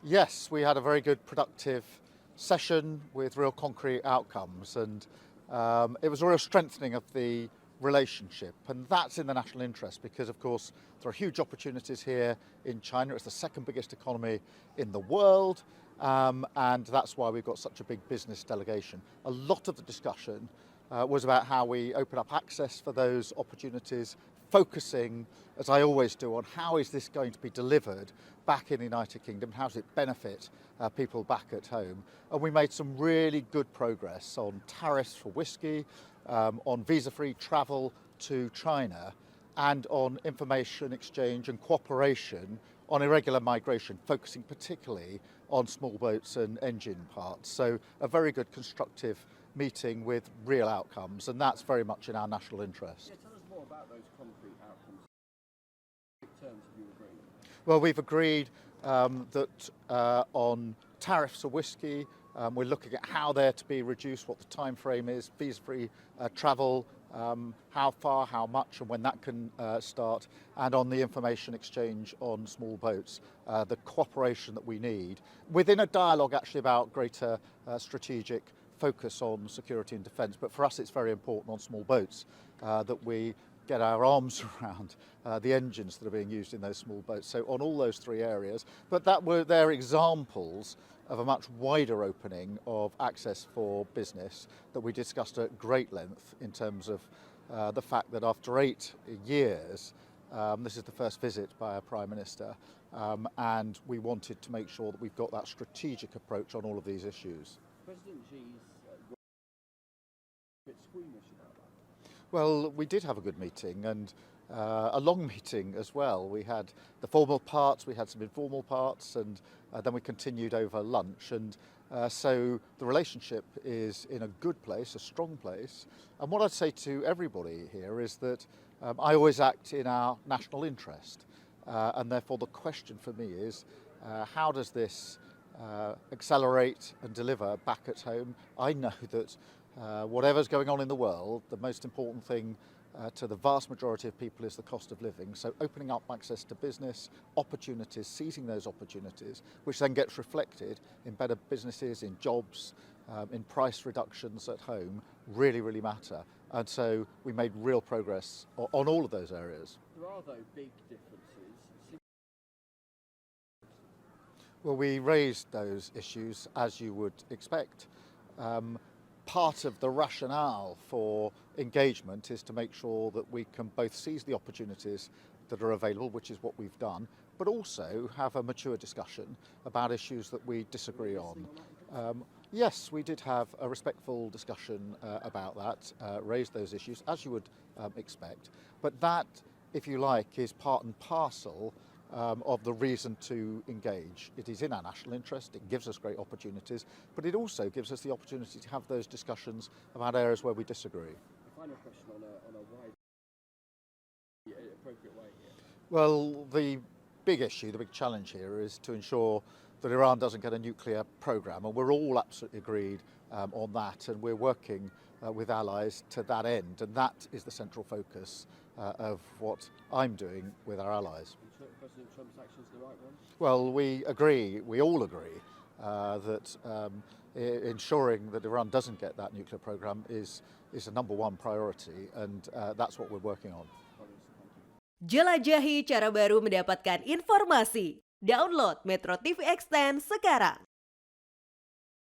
Yes, we had a very good, productive session with real concrete outcomes, and it was a real strengthening of the relationship, and that's in the national interest because, of course, there are huge opportunities here in China. It's the second biggest economy in the world, and that's why we've got such a big business delegation. A lot of the discussion was about how we open up access for those opportunities, focusing, as I always do, on how is this going to be delivered back in the United Kingdom, how does it benefit people back at home. And we made some really good progress on tariffs for whisky, on visa-free travel to China, and on information exchange and cooperation on irregular migration, focusing particularly on small boats and engine parts. So a very good constructive meeting with real outcomes, and that's very much in our national interest. Yeah, tell us more about those concrete outcomes. What terms have you agreed? Well, we've agreed that on tariffs for whisky, we're looking at how they're to be reduced, what the time frame is, visa-free travel, how far, how much, and when that can start, and on the information exchange on small boats, the cooperation that we need, within a dialogue actually about greater strategic focus on security and defence. But for us it's very important on small boats that we get our arms around the engines that are being used in those small boats. So on all those three areas, but they're examples of a much wider opening of access for business that we discussed at great length in terms of the fact that after 8 years, this is the first visit by our Prime Minister, and we wanted to make sure that we've got that strategic approach on all of these issues. President Xi's a bit squeamish about that. Well, we did have a good meeting, and a long meeting as well. We had the formal parts, we had some informal parts, and then we continued over lunch. And so the relationship is in a good place, a strong place. And what I'd say to everybody here is that I always act in our national interest. And therefore the question for me is, how does this accelerate and deliver back at home? I know that whatever's going on in the world, the most important thing to the vast majority of people is the cost of living. So opening up access to business, opportunities, seizing those opportunities, which then gets reflected in better businesses, in jobs, in price reductions at home, really, really matter. And so we made real progress on all of those areas. There are, though, big differences. Well, we raised those issues as you would expect. Part of the rationale for engagement is to make sure that we can both seize the opportunities that are available, which is what we've done, but also have a mature discussion about issues that we disagree on. Yes, we did have a respectful discussion about that, raised those issues, as you would expect, but that, if you like, is part and parcel of the reason to engage. It is in our national interest, it gives us great opportunities, but it also gives us the opportunity to have those discussions about areas where we disagree. A final question on a wide, appropriate way here. Well, the big issue, the big challenge here is to ensure that Iran doesn't get a nuclear program, and we're all absolutely agreed on that, and we're working with allies to that end, and that is the central focus of what I'm doing with our allies. President Trump's actions the right ones? Well, we all agree that ensuring that Iran doesn't get that nuclear program is the number one priority, and that's what we're working on. Jelajahi cara baru mendapatkan informasi. Download MetroTV Extend sekarang.